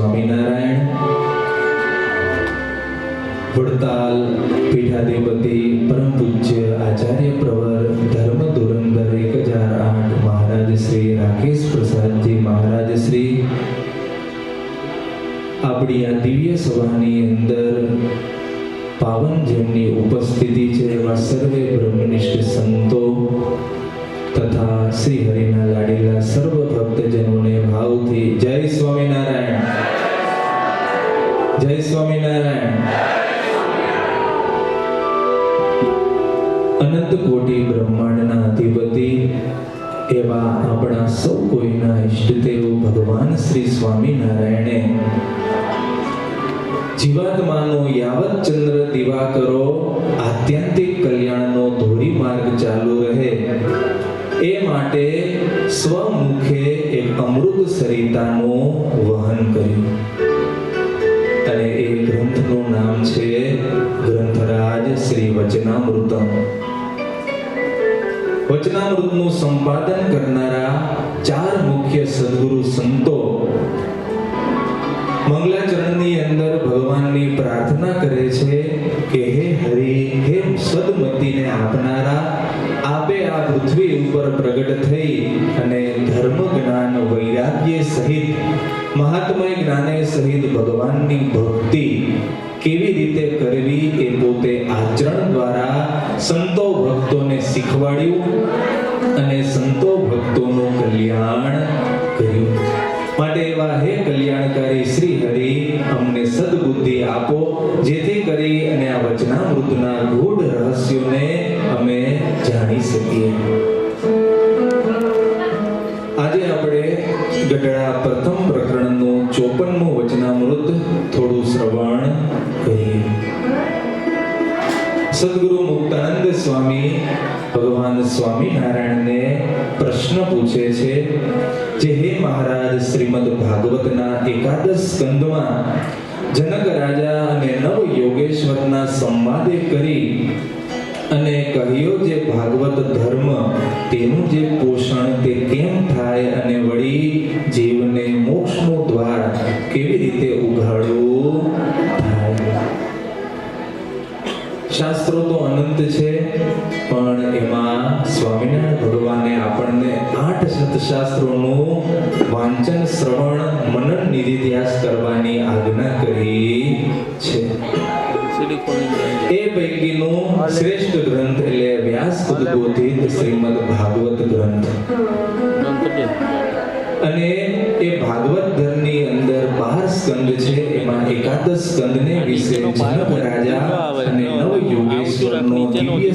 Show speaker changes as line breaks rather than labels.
સ્વામિનારાયણ. વડતાલ પીઠાધિપતિ પરમ પૂજ્ય આચાર્ય પ્રવર ધર્મ ધુરંધર 1008 મહારાજ શ્રી રાકેશ પ્રસાદજી મહારાજ શ્રી આપણી આ દિવ્ય સભાની અંદર પાવન જેમની ઉપસ્થિતિ છે એવા સર્વે બ્રહ્મનિષ્ઠ સંતો તથા શ્રી હરિના લાડીલા સર્વ ભક્તજનોને ભાવથી જય સ્વામિનારાયણ, જય સ્વામિનારાયણ. અનંત કોટી બ્રહ્માંડના અધિપતિ એવા આપણા સૌ કોઈના ઈષ્ટદેવ ભગવાન શ્રી સ્વામિનારાયણે જીવાત્માનો યાવત ચંદ્ર દિવાકરો આત્યંતિક કલ્યાણનો ધોરી માર્ગ ચાલુ રહે એ માટે સ્વમુખે એક અમૃત સરિતાનું વહન કર્યું અને એ ગ્રંથનું નામ છે ગ્રંથરાજ શ્રી વચનામૃતમ. વચનામૃતનું સંપાદન કરનારા 4 મુખ્ય સદગુરુ સંતો મંગલાચરણની અંદર ભગવાનની પ્રાર્થના કરે છે કે હે હરિ, હે સદમતીને આપનારા, આપે આ પૃથ્વી ઉપર પ્રગટ થઈ અને ધર્મ જ્ઞાન વૈરાગ્ય સહિત મહાત્મય જ્ઞાને સહિત ભગવાનની ભક્તિ કેવી રીતે કરવી એ પોતે આચરણ દ્વારા સંતો ભક્તોને શીખવાડ્યું અને સંતો ભક્તોનું કલ્યાણ કર્યું. માટે એવા હે કલ્યાણકારી શ્રી હરિ, અમને સદબુદ્ધિ આપો જેથી કરી અને આ વચનામૃતના ગૂઢ રહસ્યોને અમે જાણી શકીએ. આજે આપણે ગઢડા પ્રથમ પ્રકરણનું 54મું વચનામૃત થોડું શ્રવણ કરીએ. સદગુરુ મુક્તાનંદ સ્વામી ભગવાન સ્વામિનારાયણને પ્રશ્ન પૂછે છે જે હે મહારાજ, શ્રીમદ ભાગવતના એકાદશ સ્કંદમાં જનક રાજા અને નવ યોગેશ્વરના સંવાદે કરી અને કહ્યો જે ભાગવત ધર્મ તેનું જે પોષણ તે કેમ થાય અને વળી જીવને મોક્ષનું દ્વાર કેવી રીતે ઉઘાડવું થાય. શાસ્ત્રો તો અનંત છે પણ એમાં સ્વામિનારાયણ ભગવાને આપણને 8 સતશાસ્ત્રોનું વાંચન, શ્રવણ, મનન, નિધિધ્યાસ કરવાની આજ્ઞા કરી છે. એ પૈકીનું શ્રેષ્ઠ ગ્રંથ એટલે વ્યાસ ઉદ્બોધિત શ્રીમદ ભાગવત ગ્રંથ. અને એ ભાગવત ધરની અંદર 12 સ્કંદ છે. એમાં એકાદશ સ્કંદને વિશે જનક રાજા અને નવ યોગેશ્વરનો દિવ્ય